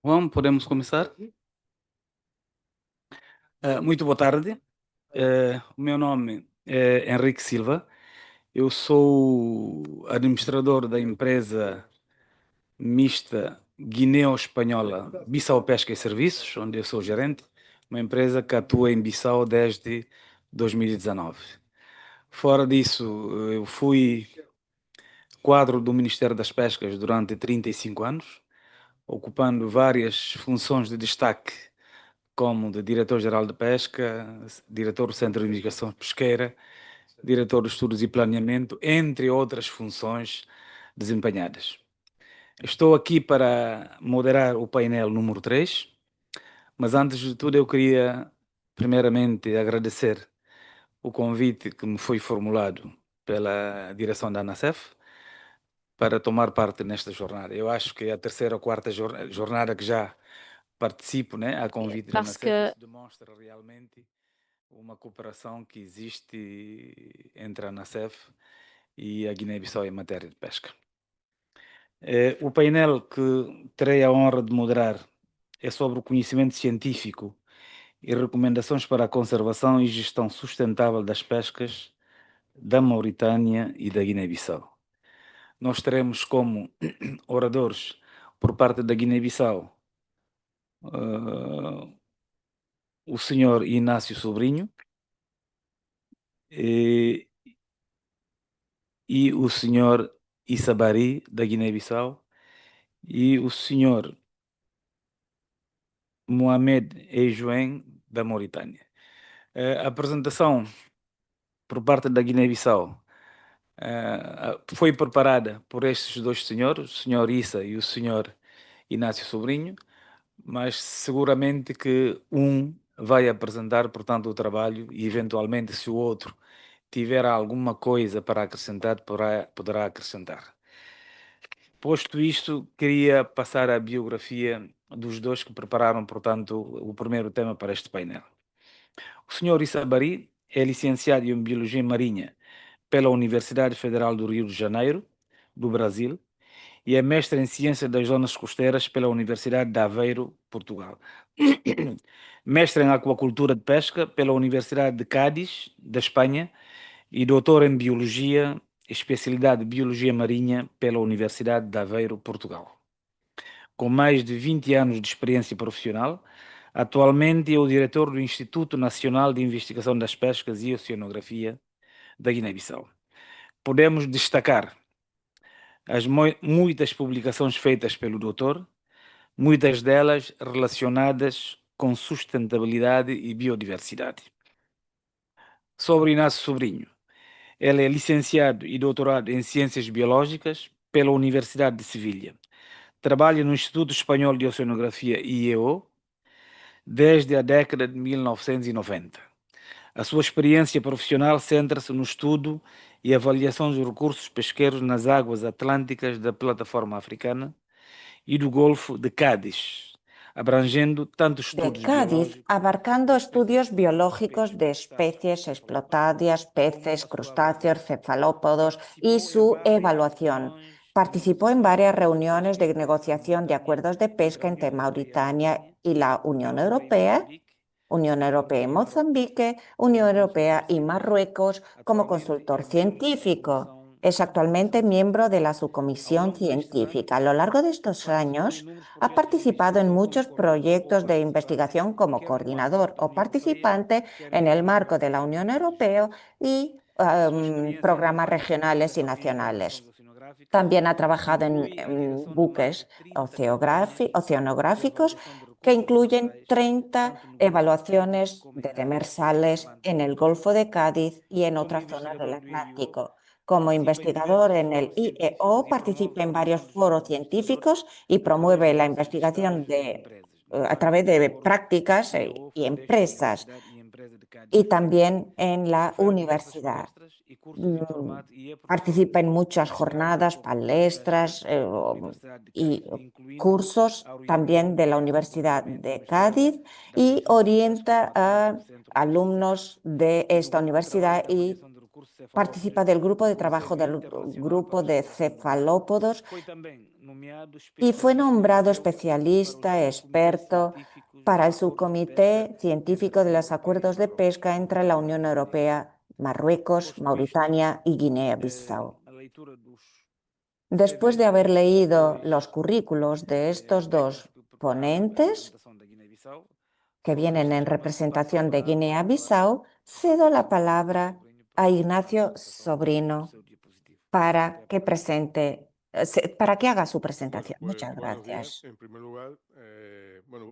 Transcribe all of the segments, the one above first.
Bom, podemos começar? Muito boa tarde. O meu nome é Henrique Silva. Eu sou administrador da empresa mista guineo-espanhola Bissau Pesca e Serviços, onde eu sou gerente, uma empresa que atua em Bissau desde 2019. Fora disso, eu fui quadro do Ministério das Pescas durante 35 anos, ocupando várias funções de destaque como de diretor-geral de pesca, diretor do Centro de Investigação Pesqueira, diretor de Estudos e Planeamento, entre outras funções desempenhadas. Estou aqui para moderar o painel número 3, mas antes de tudo eu queria primeiramente agradecer o convite que me foi formulado pela direção da ANACEF para tomar parte nesta jornada. Eu acho que é a terceira ou quarta jornada que já participo, né, a convite da Parce ANACEF. que Isso demonstra realmente uma cooperação que existe entre a ANACEF e a Guiné-Bissau em matéria de pesca. O painel que terei a honra de moderar é sobre o conhecimento científico e recomendações para a conservação e gestão sustentável das pescas da Mauritânia e da Guiné-Bissau. Nós teremos como oradores, por parte da Guiné-Bissau, o senhor Inácio Sobrinho e, e o senhor Issabari, da Guiné-Bissau, e o senhor Mohamed Ejuen, da Mauritânia. A apresentação por parte da Guiné-Bissau foi preparada por estes dois senhores, o senhor Issa e o senhor Inácio Sobrinho, mas seguramente que um vai apresentar, portanto, o trabalho e, eventualmente, se o outro tiver alguma coisa para acrescentar, poderá acrescentar. Posto isto, queria passar a biografia dos dois que prepararam, portanto, o primeiro tema para este painel. O senhor Issa Bari é licenciado em Biologia Marinha pela Universidade Federal do Rio de Janeiro, do Brasil, e é mestre em Ciências das Zonas Costeiras pela Universidade de Aveiro, Portugal. Mestre em Aquacultura de Pesca pela Universidade de Cádiz, da Espanha, e doutor em Biologia, especialidade Biologia Marinha pela Universidade de Aveiro, Portugal. Com mais de 20 anos de experiência profissional, atualmente é o diretor do Instituto Nacional de Investigação das Pescas e Oceanografia da Guiné-Bissau. Podemos destacar as muitas publicações feitas pelo doutor, muitas delas relacionadas com sustentabilidade e biodiversidade. Sobre Inácio Sobrinho, ele é licenciado e doutorado em Ciências Biológicas pela Universidade de Sevilha. Trabalha no Instituto Espanhol de Oceanografia IEO desde a década de 1990. A sua experiência profissional centra-se no estudo e avaliação dos recursos pesqueiros nas águas atlânticas da plataforma africana e do Golfo de Cádiz, abrangendo tanto de estudos Cádiz, biológicos abarcando de estudios espécies biológicos de pesqueiras. especies explotadas, Como peces, a sua crustáceos, avaliação? cefalópodos y Participou em su várias evaluación. reuniões de Participó en negociação varias das reuniones de pescas da negociación de Mauritânia, acuerdos de pesca entre reuniões em Mauritania Mauritânia, y la Unión também em Europea, Moçambique, Unión e Europea y também em Marrocos, Mozambique, Unión como Europea consultor y científico. Marruecos como Atualmente consultor é membro da científico. Comissão Es da actualmente Ciência. miembro de la Ao subcomisión longo destes científica. A anos, lo largo de estos participou em años, inúmeros ha projetos de participado en investigação como muchos coordenador ou proyectos de participante, investigación como quer no marco da coordinador o União Europeia, participante quer em en el programas marco de la Unión regionais e Europea regionais. y A sua experiência em programas trabalhos de regionales y investigação em embarcações nacionales. oceanográficas También ha trabajado inclui a en direção de mais de buques 30 campanhas de oceanográficos avaliação de que recursos incluyen demersais, 30 tanto no Golfo evaluaciones como de em águas demersales en atlânticas el da Golfo de Guiné-Bissau. Cádiz y en Como otras zonas del investigador do IEO, Atlántico. Como participa em investigador diversos en el fóruns científicos IEO, e promove a participa en varios formação de foros jovens investigadores científicos y através promueve de la bolsas de investigación estágio em empresas, a nomeadamente través no de Fórum prácticas IEO y Foundation empresas Universidade e Empresa de y Cádiz. también en la Oferta diversas universidad. palestras e cursos Mm, informados e é professor Participa en muchas na Escola jornadas, Superior de Pesca palestras da Universidade de y Cádiz, incluindo cursos a orientação también do de la método de Universidad comportamento de investigador Cádiz da y Comissão de Pesca, orienta por parte do a Centro de Pesquisa alumnos de e no esta grupo de trabalho universidad de y avaliação de recursos participa del grupo de trabajo del grupo de cefalópodos y fue nombrado especialista, experto para el subcomité científico de los acuerdos de pesca entre la Unión Europea, Marruecos, Mauritania y Guinea-Bissau. Después de haber leído los currículos de estos dos ponentes, que vienen en representación de Guinea-Bissau, cedo la palabra a Ignacio Sobrino para que haga su presentación. Muchas Buenos días. gracias. En primer lugar,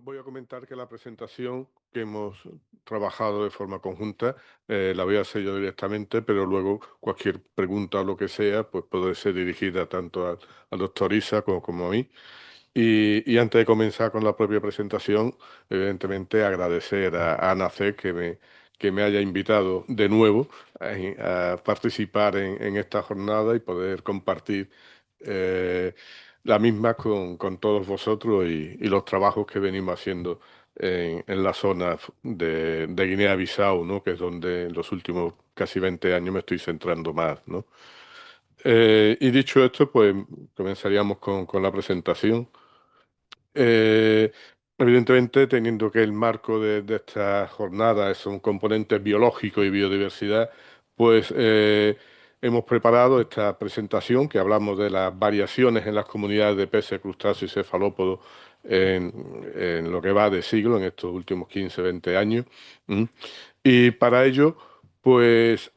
voy a comentar que la presentación que hemos trabajado de forma conjunta la voy a hacer yo directamente, pero luego cualquier pregunta o lo que sea, pues puede ser dirigida tanto al doctor Isa como a mí. Y antes de comenzar con la propia presentación, evidentemente agradecer a ANACE que me haya invitado de nuevo a participar en esta jornada y poder compartir eh, la misma con todos vosotros y los trabajos que venimos haciendo en la zona de Guinea-Bissau, ¿no? Que es donde en los últimos casi 20 años me estoy centrando más, ¿no? Y dicho esto, pues comenzaríamos con la presentación. Eh, Evidentemente, teniendo que el marco de esta jornada son componentes biológicos y biodiversidad, pues hemos preparado esta presentación que hablamos de las variaciones en las comunidades de peces, crustáceos y cefalópodos en lo que va de siglo, en estos últimos 15, 20 años. ¿Mm? Y para ello, pues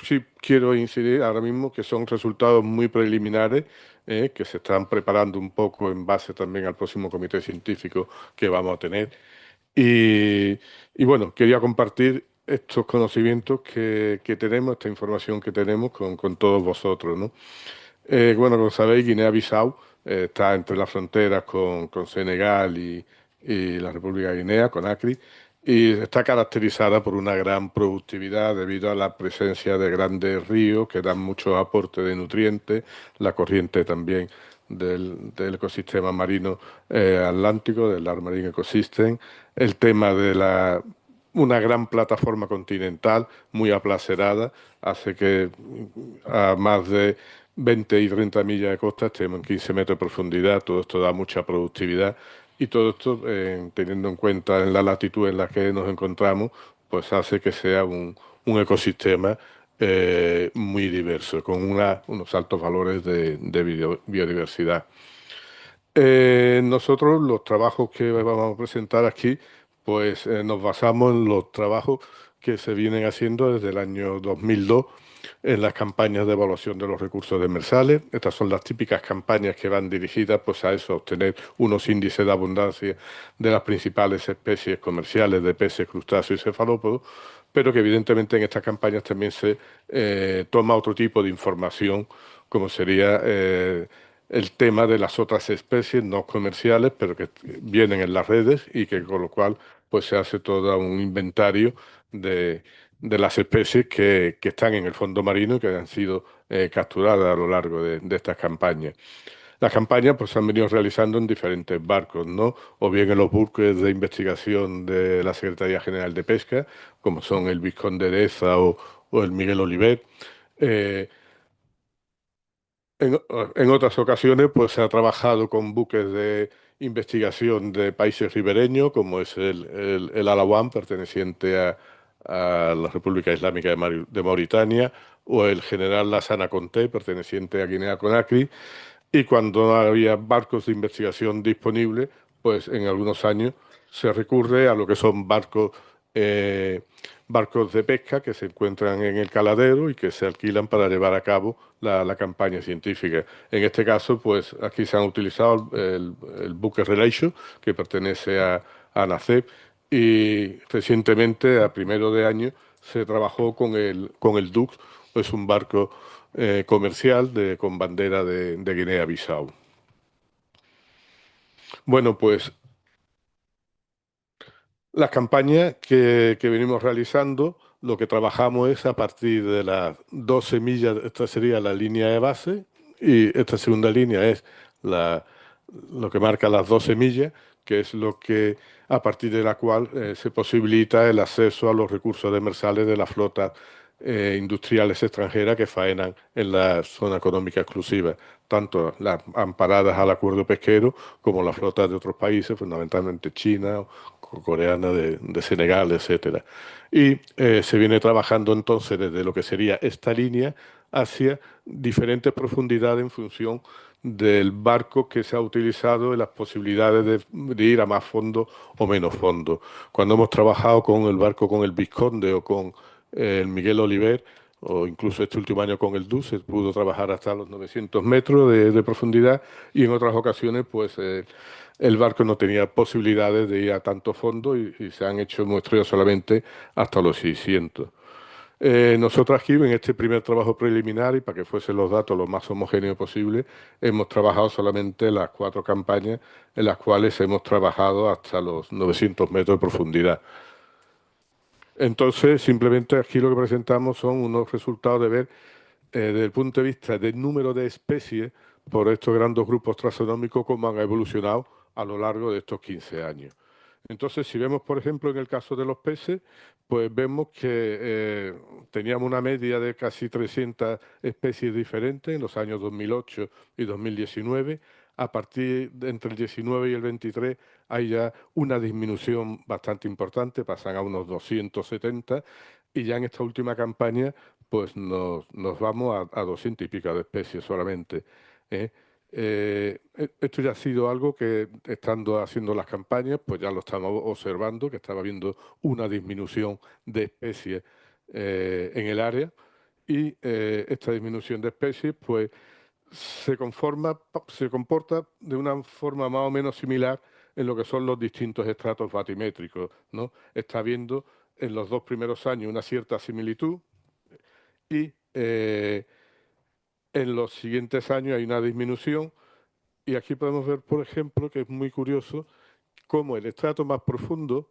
sí quiero incidir ahora mismo que son resultados muy preliminares que se están preparando un poco en base también al próximo comité científico que vamos a tener. Y, y bueno, quería compartir estos conocimientos que tenemos, esta información que tenemos con todos vosotros, ¿no? Bueno, como sabéis, Guinea-Bissau está entre las fronteras con Senegal y la República de Guinea, con Acri, y está caracterizada por una gran productividad debido a la presencia de grandes ríos que dan muchos aportes de nutrientes, la corriente también del ecosistema marino atlántico, del Arm Marine Ecosystem, el tema de una gran plataforma continental muy aplacerada, hace que a más de 20 y 30 millas de costa estemos en 15 metros de profundidad, todo esto da mucha productividad y todo esto, teniendo en cuenta en la latitud en la que nos encontramos, pues hace que sea un ecosistema muy diverso, con unos altos valores de biodiversidad. Nosotros los trabajos que vamos a presentar aquí, pues nos basamos en los trabajos que se vienen haciendo desde el año 2002 en las campañas de evaluación de los recursos demersales. Estas son las típicas campañas que van dirigidas pues, a eso, a obtener unos índices de abundancia de las principales especies comerciales de peces, crustáceos y cefalópodos, pero que evidentemente en estas campañas también se toma otro tipo de información, como sería el tema de las otras especies no comerciales, pero que vienen en las redes y que con lo cual pues se hace todo un inventario de las especies que están en el fondo marino y que han sido capturadas a lo largo de estas campañas. Las campañas pues, se han venido realizando en diferentes barcos, ¿no? O bien en los buques de investigación de la Secretaría General de Pesca, como son el Vizconde de Eza o el Miguel Olivet. Eh, en otras ocasiones, pues se ha trabajado con buques de investigación de países ribereños, como es el Alawan, perteneciente a la República Islámica de Mauritania, o el General Lassana Conté, perteneciente a Guinea-Conakry. Y cuando no había barcos de investigación disponibles, pues en algunos años se recurre a lo que son eh, barcos de pesca que se encuentran en el caladero y que se alquilan para llevar a cabo la campaña científica. En este caso, pues aquí se han utilizado el buque Relation, que pertenece a ANACEP, y recientemente, a primero de año, se trabajó con el Dux, es un barco comercial con bandera de Guinea-Bissau. Bueno, pues las campañas que venimos realizando, lo que trabajamos es a partir de las 12 millas, esta sería la línea de base, y esta segunda línea es lo que marca las 12 millas, que es lo que, a partir de la cual se posibilita el acceso a los recursos demersales de la flota industriales extranjeras que faenan en la zona económica exclusiva, tanto las amparadas al acuerdo pesquero como las flotas de otros países, fundamentalmente China, coreana de Senegal, etcétera. Y se viene trabajando entonces desde lo que sería esta línea hacia diferentes profundidades en función del barco que se ha utilizado y las posibilidades de ir a más fondo o menos fondo. Cuando hemos trabajado con el barco con el Vizconde o con el Miguel Oliver, o incluso este último año con el DUS, se pudo trabajar hasta los 900 metros de profundidad, y en otras ocasiones pues el barco no tenía posibilidades de ir a tanto fondo y se han hecho muestreos solamente hasta los 600. Nosotros aquí, en este primer trabajo preliminar, y para que fuesen los datos lo más homogéneos posible, hemos trabajado solamente las 4 campañas en las cuales hemos trabajado hasta los 900 metros de profundidad. Entonces, simplemente aquí lo que presentamos son unos resultados de ver, desde el punto de vista del número de especies por estos grandes grupos taxonómicos, cómo han evolucionado a lo largo de estos 15 años. Entonces, si vemos, por ejemplo, en el caso de los peces, pues vemos que teníamos una media de casi 300 especies diferentes en los años 2008 y 2019. A partir de entre el 19 y el 23 hay ya una disminución bastante importante, pasan a unos 270, y ya en esta última campaña pues nos vamos a 200 y pico de especies solamente, ¿eh? Esto ya ha sido algo que, estando haciendo las campañas, pues ya lo estamos observando, que estaba habiendo una disminución de especies en el área, y esta disminución de especies pues se comporta de una forma más o menos similar en lo que son los distintos estratos batimétricos, ¿no? Está habiendo en los 2 primeros años una cierta similitud, y en los siguientes años hay una disminución. Y aquí podemos ver, por ejemplo, que es muy curioso, cómo el estrato más profundo,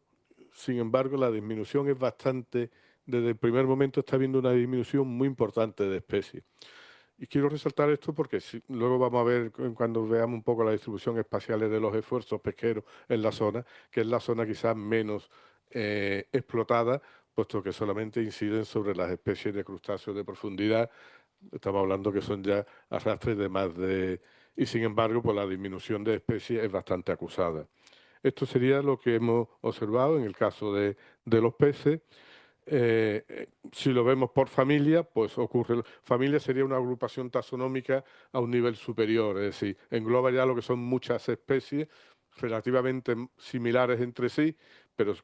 sin embargo, la disminución es bastante, desde el primer momento está habiendo una disminución muy importante de especies. Y quiero resaltar esto porque luego vamos a ver, cuando veamos un poco la distribución espacial de los esfuerzos pesqueros en la zona, que es la zona quizás menos explotada, puesto que solamente inciden sobre las especies de crustáceos de profundidad. Estamos hablando que son ya arrastres de más de... Y sin embargo, pues la disminución de especies es bastante acusada. Esto sería lo que hemos observado en el caso de los peces. Si lo vemos por familia, pues ocurre... Familia sería una agrupación taxonómica a un nivel superior, es decir, engloba ya lo que son muchas especies relativamente similares entre sí, pero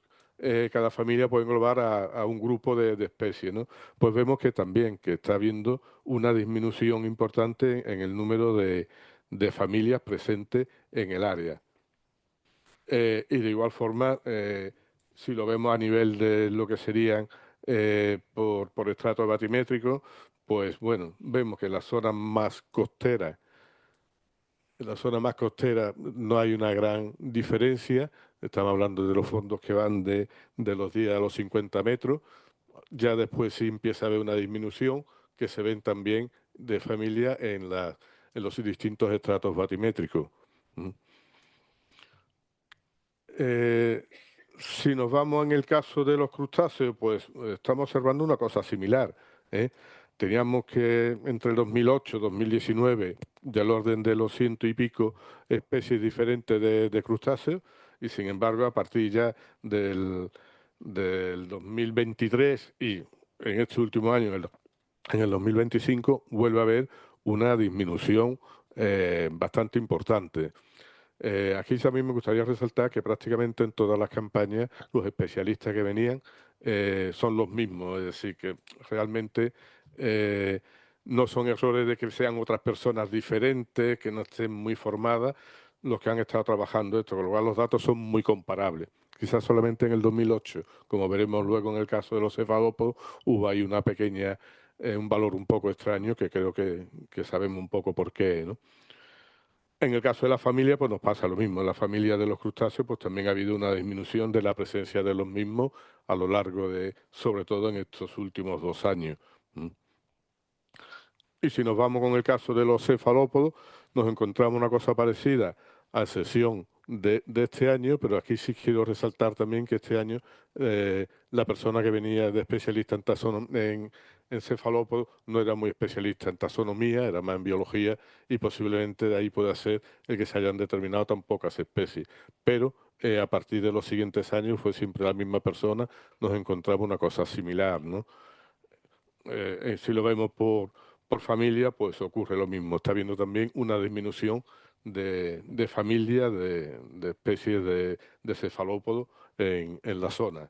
cada familia puede englobar a un grupo de especies, ¿no? Pues vemos que también que está habiendo una disminución importante en el número de familias presentes en el área. Y de igual forma, si lo vemos a nivel de lo que serían por estrato batimétrico, pues bueno, vemos que en las zonas más costeras, no hay una gran diferencia. Estamos hablando de los fondos que van de los 10 a los 50 metros. Ya después sí empieza a haber una disminución que se ven también de familia en los distintos estratos batimétricos. Si nos vamos en el caso de los crustáceos, pues estamos observando una cosa similar, ¿eh? Teníamos que entre el 2008 y 2019 del orden de los 100 y pico especies diferentes de crustáceos, y sin embargo a partir ya del 2023 y en este último año, en el 2025, vuelve a haber una disminución bastante importante. Aquí también me gustaría resaltar que prácticamente en todas las campañas los especialistas que venían son los mismos, es decir, que realmente no son errores de que sean otras personas diferentes, que no estén muy formadas los que han estado trabajando esto, con lo cual los datos son muy comparables. Quizás solamente en el 2008, como veremos luego en el caso de los cefalópodos, hubo ahí una pequeña, un valor un poco extraño que creo que sabemos un poco por qué, ¿no? En el caso de la familia, pues nos pasa lo mismo. En la familia de los crustáceos, pues también ha habido una disminución de la presencia de los mismos a lo largo de, sobre todo en estos últimos 2 años. Y si nos vamos con el caso de los cefalópodos, nos encontramos una cosa parecida, a excepción de este año, pero aquí sí quiero resaltar también que este año la persona que venía de especialista en cefalópodos no era muy especialista en taxonomía, era más en biología, y posiblemente de ahí pueda ser el que se hayan determinado tan pocas especies. Pero a partir de los siguientes años fue siempre la misma persona, nos encontramos una cosa similar, ¿no? Si lo vemos por familia, pues ocurre lo mismo. Está habiendo también una disminución de familias, de especies de cefalópodos en la zona.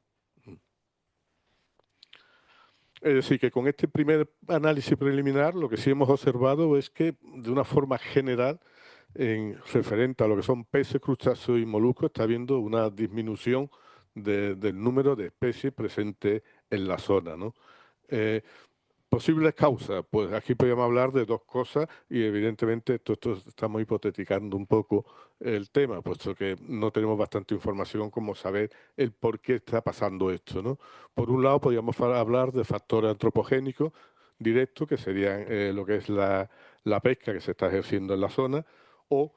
Es decir, que con este primer análisis preliminar lo que sí hemos observado es que de una forma general, en referente a lo que son peces, crustáceos y moluscos, está habiendo una disminución del número de especies presentes en la zona, ¿no? Posibles causas, pues aquí podríamos hablar de dos cosas y evidentemente esto estamos hipoteticando un poco el tema, puesto que no tenemos bastante información como saber el por qué está pasando esto, ¿no? Por un lado podríamos hablar de factores antropogénicos directos, que serían lo que es la pesca que se está ejerciendo en la zona, o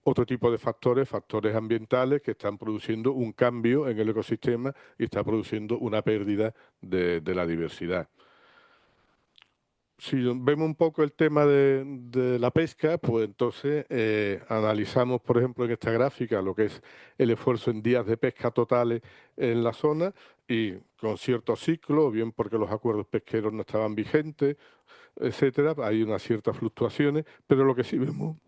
otro tipo de factores, factores ambientales que están produciendo un cambio en el ecosistema y está produciendo una pérdida de la diversidad. Si vemos un poco el tema de la pesca, pues entonces analizamos, por ejemplo, en esta gráfica lo que es el esfuerzo en días de pesca totales en la zona y con ciertos ciclos, bien porque los acuerdos pesqueros no estaban vigentes, etcétera. Hay unas ciertas fluctuaciones, pero lo que sí vemos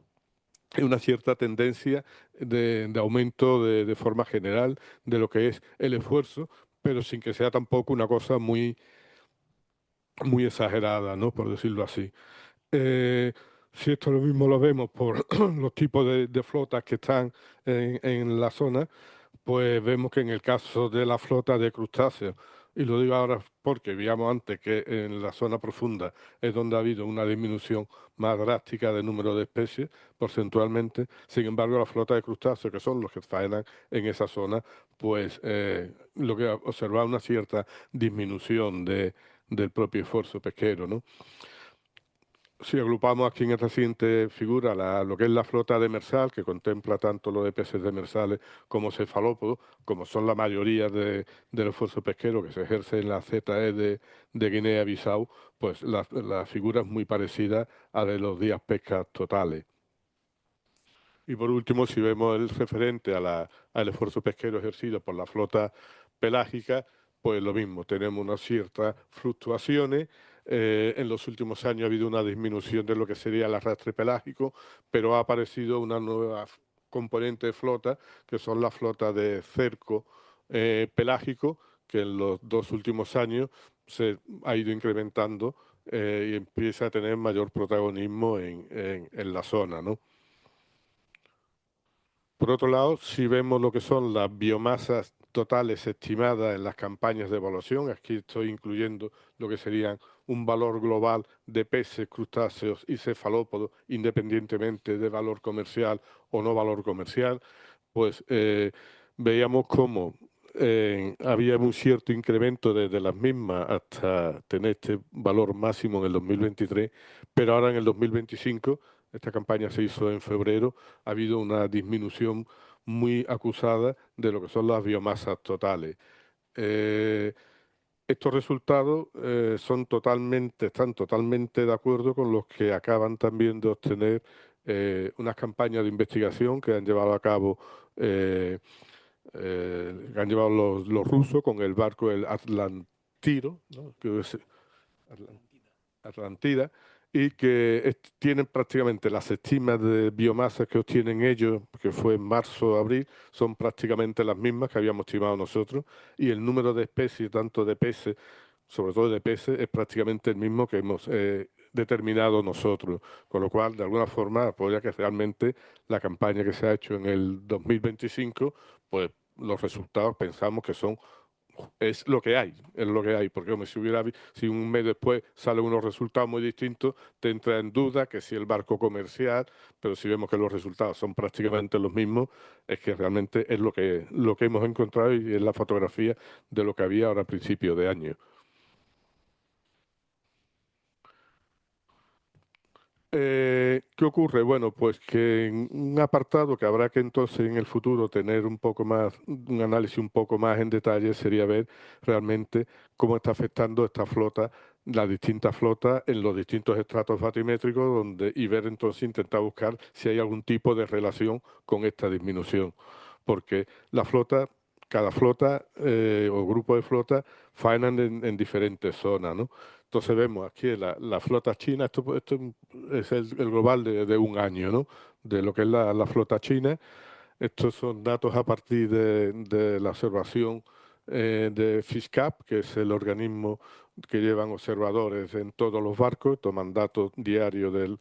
es una cierta tendencia de aumento de forma general de lo que es el esfuerzo, pero sin que sea tampoco una cosa muy exagerada, ¿no? Por decirlo así. Si esto lo mismo lo vemos por los tipos de flotas que están en la zona, pues vemos que en el caso de la flota de crustáceos, y lo digo ahora porque veíamos antes que en la zona profunda es donde ha habido una disminución más drástica del número de especies porcentualmente, sin embargo la flota de crustáceos, que son los que faenan en esa zona, pues lo que observa una cierta disminución del propio esfuerzo pesquero, ¿no? Si agrupamos aquí en esta siguiente figura lo que es la flota demersal, que contempla tanto lo de peces demersales como cefalópodos, como son la mayoría del esfuerzo pesquero que se ejerce en la ZE de Guinea-Bissau, pues la figura es muy parecida a de los días pescas totales. Y por último, si vemos el referente al esfuerzo pesquero ejercido por la flota pelágica, pues lo mismo, tenemos unas ciertas fluctuaciones. En los últimos años ha habido una disminución de lo que sería el arrastre pelágico, pero ha aparecido una nueva componente de flota, que son las flotas de cerco pelágico, que en los 2 últimos años se ha ido incrementando y empieza a tener mayor protagonismo en la zona, ¿no? Por otro lado, si vemos lo que son las biomasas totales estimadas en las campañas de evaluación, aquí estoy incluyendo lo que serían un valor global de peces, crustáceos y cefalópodos, independientemente de valor comercial o no valor comercial, pues veíamos cómo había un cierto incremento desde las mismas hasta tener este valor máximo en el 2023, pero ahora en el 2025, esta campaña se hizo en febrero, ha habido una disminución muy acusada de lo que son las biomasas totales. Estos resultados están totalmente de acuerdo con los que acaban también de obtener unas campañas de investigación que han llevado a cabo que han llevado los rusos con el barco el Atlantiro, ¿no? Que es Atlantida, y que tienen prácticamente las estimas de biomasa que obtienen ellos, que fue en marzo o abril, son prácticamente las mismas que habíamos estimado nosotros, y el número de especies, tanto de peces, sobre todo de peces, es prácticamente el mismo que hemos determinado nosotros, con lo cual, de alguna forma, apoya que realmente la campaña que se ha hecho en el 2025, pues los resultados pensamos que es lo que hay, porque hombre, si un mes después salen unos resultados muy distintos, te entra en duda que si el barco comercial, pero si vemos que los resultados son prácticamente los mismos, es que realmente es lo que hemos encontrado y es la fotografía de lo que había ahora a principios de año. ¿Qué ocurre? Bueno, pues que en un apartado que habrá que entonces en el futuro tener un poco más, un análisis un poco más en detalle sería ver realmente cómo está afectando esta flota, las distintas flotas en los distintos estratos batimétricos, y ver entonces, intentar buscar si hay algún tipo de relación con esta disminución. Porque la flota, cada flota o grupo de flotas faenan en diferentes zonas, ¿no? Entonces vemos aquí la flota china, esto es el global de un año, ¿no? De lo que es la flota china. Estos son datos a partir de la observación de FishCap, que es el organismo que llevan observadores en todos los barcos, toman datos diarios de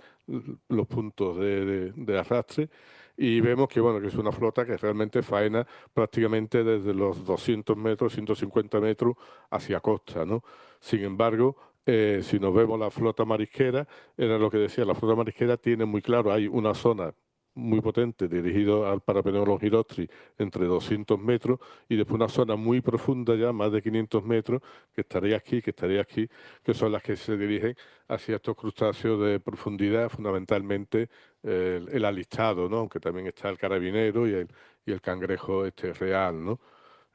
los puntos de arrastre y vemos que, bueno, que es una flota que realmente faena prácticamente desde los 200 metros, 150 metros hacia costa, ¿no? Sin embargo, si nos vemos la flota marisquera, era lo que decía, la flota marisquera tiene muy claro, hay una zona muy potente dirigido al Parapenero Girostri entre 200 metros y después una zona muy profunda ya, más de 500 metros, que estaría aquí, que son las que se dirigen hacia estos crustáceos de profundidad, fundamentalmente el alistado, ¿no? Aunque también está el carabinero y el cangrejo real, ¿no?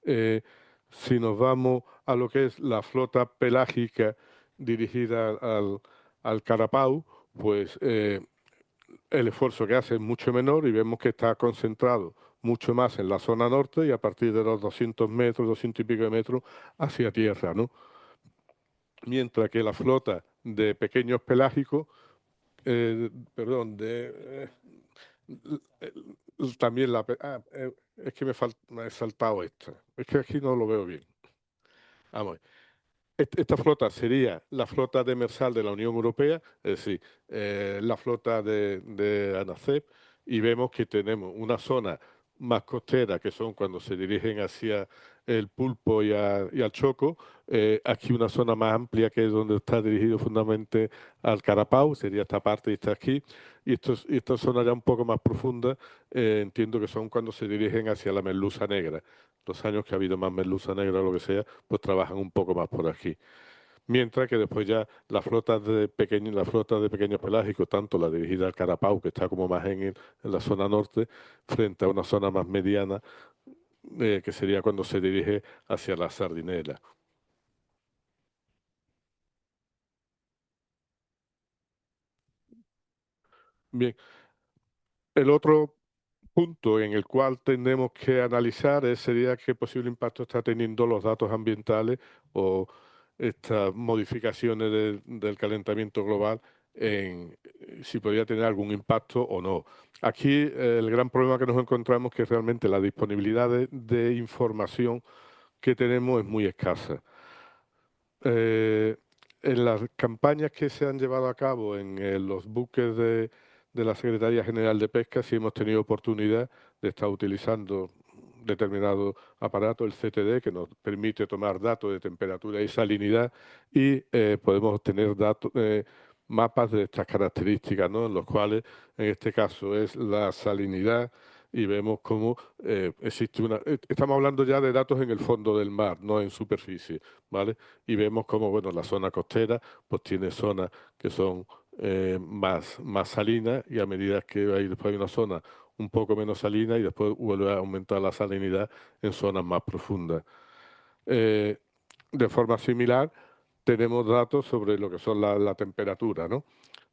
Eh, si nos vamos a lo que es la flota pelágica dirigida al carapau, pues el esfuerzo que hace es mucho menor y vemos que está concentrado mucho más en la zona norte y a partir de los 200 metros, 200 y pico de metros hacia tierra, ¿no? Mientras que la flota de pequeños pelágicos, perdón, también es que me he saltado esta, es que aquí no lo veo bien. Vamos, esta flota sería la flota demersal de la Unión Europea, es decir, la flota de ANACEP, y vemos que tenemos una zona más costera, que son cuando se dirigen hacia el Pulpo y al Choco, aquí una zona más amplia que es donde está dirigido fundamentalmente al Carapau, sería esta parte y está aquí, y esta zona ya un poco más profunda, entiendo que son cuando se dirigen hacia la merluza negra. Los años que ha habido más merluza negra o lo que sea, pues trabajan un poco más por aquí. Mientras que después ya las flotas de pequeños pelágicos, tanto la dirigida al Carapau, que está como más en la zona norte, frente a una zona más mediana, que sería cuando se dirige hacia la Sardinela. Bien, el otro punto en el cual tenemos que analizar sería qué posible impacto está teniendo los datos ambientales o estas modificaciones del calentamiento global en si podría tener algún impacto o no. Aquí el gran problema que nos encontramos es que realmente la disponibilidad de información que tenemos es muy escasa. Eh, en las campañas que se han llevado a cabo en los buques de la Secretaría General de Pesca, sí hemos tenido oportunidad de estar utilizando determinado aparato, el CTD, que nos permite tomar datos de temperatura y salinidad y podemos obtener datos, mapas de estas características, ¿no? En los cuales, en este caso, es la salinidad y vemos cómo existe estamos hablando ya de datos en el fondo del mar, no en superficie, ¿vale? Y vemos cómo, bueno, la zona costera pues tiene zonas que son más salinas y a medida que después hay una zona un poco menos salina y después vuelve a aumentar la salinidad en zonas más profundas. Eh, de forma similar, tenemos datos sobre lo que son la temperatura, ¿no?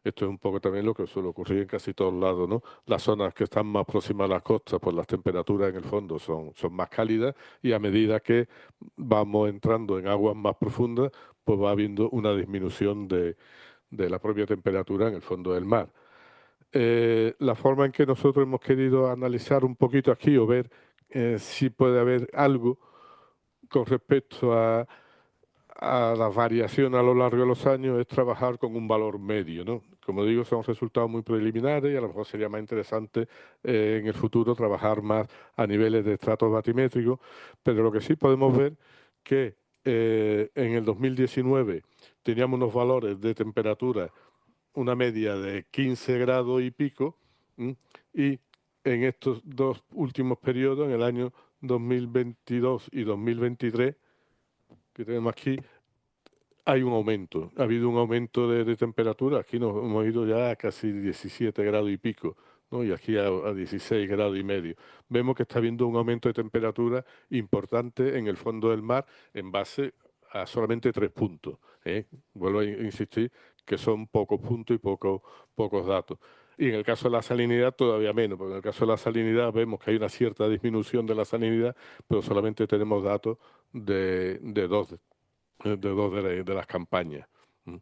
Esto es un poco también lo que suele ocurrir en casi todos lados, ¿no? Las zonas que están más próximas a las costas, pues las temperaturas en el fondo son más cálidas y a medida que vamos entrando en aguas más profundas, pues va habiendo una disminución de la propia temperatura en el fondo del mar. La forma en que nosotros hemos querido analizar un poquito aquí o ver si puede haber algo con respecto a la variación a lo largo de los años es trabajar con un valor medio, ¿no? Como digo, son resultados muy preliminares y a lo mejor sería más interesante en el futuro trabajar más a niveles de estratos batimétricos, pero lo que sí podemos ver que en el 2019 teníamos unos valores de temperatura, una media de 15 grados y pico, ¿m? Y en estos dos últimos periodos, en el año 2022 y 2023, que tenemos aquí, hay un aumento. Ha habido un aumento de temperatura. Aquí nos hemos ido ya a casi 17 grados y pico, ¿no? Y aquí a 16 grados y medio. Vemos que está habiendo un aumento de temperatura importante en el fondo del mar en base a solamente 3 puntos, ¿eh? Vuelvo a insistir que son pocos puntos y pocos datos. Y en el caso de la salinidad todavía menos, porque en el caso de la salinidad vemos que hay una cierta disminución de la salinidad, pero solamente tenemos datos de dos de las campañas. Mm.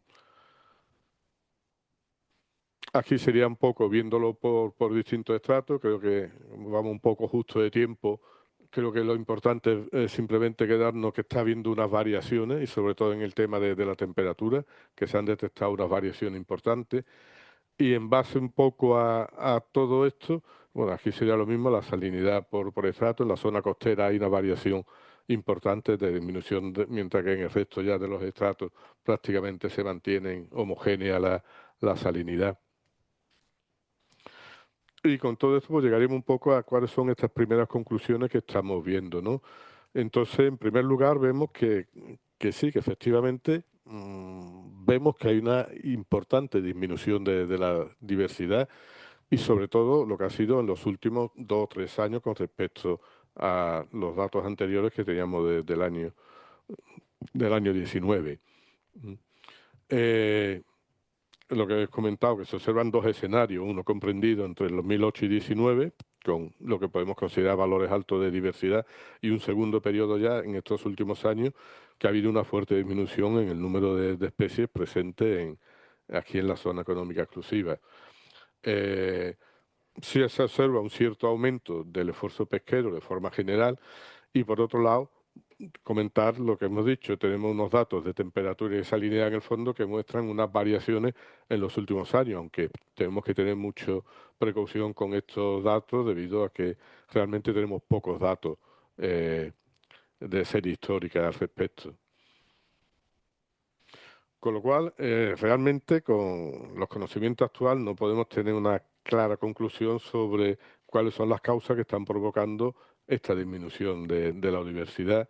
Aquí sería un poco, viéndolo por distintos estratos, creo que vamos un poco justo de tiempo. Creo que lo importante es simplemente quedarnos que está habiendo unas variaciones, y sobre todo en el tema de la temperatura, que se han detectado unas variaciones importantes. Y en base un poco a todo esto, bueno, aquí sería lo mismo, la salinidad por estrato. En la zona costera hay una variación importante de disminución, mientras que en el resto ya de los estratos prácticamente se mantienen homogénea la salinidad. Y con todo esto pues llegaremos un poco a cuáles son estas primeras conclusiones que estamos viendo, ¿no? Entonces, en primer lugar, vemos que sí, que efectivamente vemos que hay una importante disminución de la diversidad, y sobre todo lo que ha sido en los últimos 2 o 3 años con respecto a los datos anteriores que teníamos del año 19. Mm. Eh, lo que he comentado, que se observan 2 escenarios, uno comprendido entre el 2008 y 19, con lo que podemos considerar valores altos de diversidad, y un segundo periodo ya en estos últimos años, que ha habido una fuerte disminución en el número de especies presentes aquí en la zona económica exclusiva. Sí se observa un cierto aumento del esfuerzo pesquero de forma general, y por otro lado, comentar lo que hemos dicho. Tenemos unos datos de temperatura y de salinidad en el fondo que muestran unas variaciones en los últimos años, aunque tenemos que tener mucha precaución con estos datos debido a que realmente tenemos pocos datos eh, de serie histórica al respecto. Con lo cual, realmente con los conocimientos actuales no podemos tener una clara conclusión sobre cuáles son las causas que están provocando esta disminución de la diversidad,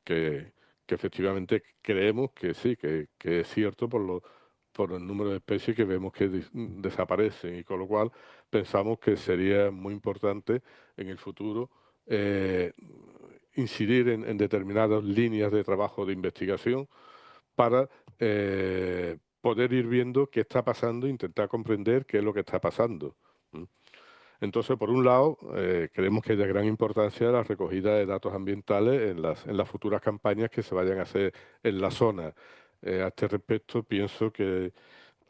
que, que efectivamente creemos que sí, que es cierto por el número de especies que vemos que desaparecen, y con lo cual pensamos que sería muy importante en el futuro incidir en determinadas líneas de trabajo de investigación para poder ir viendo qué está pasando e intentar comprender qué es lo que está pasando. ¿Mm? Entonces, por un lado, creemos que es de gran importancia la recogida de datos ambientales en las futuras campañas que se vayan a hacer en la zona. A este respecto, pienso que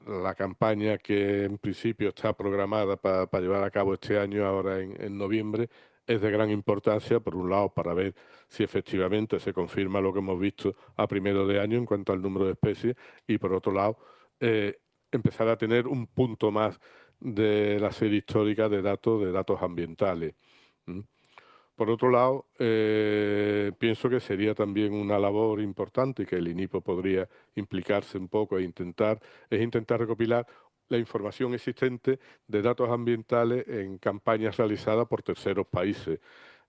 la campaña que en principio está programada para llevar a cabo este año, ahora en noviembre, es de gran importancia, por un lado, para ver si efectivamente se confirma lo que hemos visto a primero de año en cuanto al número de especies, y por otro lado, eh, empezar a tener un punto más de la serie histórica de datos ambientales. ¿Mm? Por otro lado, pienso que sería también una labor importante, y que el INIPO podría implicarse un poco es intentar recopilar la información existente de datos ambientales en campañas realizadas por terceros países.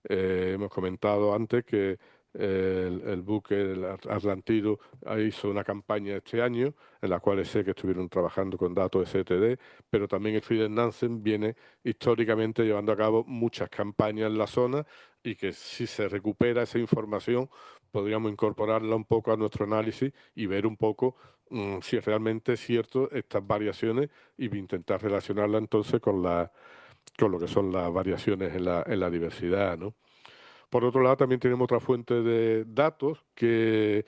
Hemos comentado antes que el buque el Atlantiro hizo una campaña este año en la cual sé que estuvieron trabajando con datos STD, pero también el Friedrich Nansen viene históricamente llevando a cabo muchas campañas en la zona, y que si se recupera esa información podríamos incorporarla un poco a nuestro análisis y ver un poco si realmente es cierto estas variaciones, y intentar relacionarla entonces con lo que son las variaciones en la diversidad, ¿no? Por otro lado, también tenemos otra fuente de datos que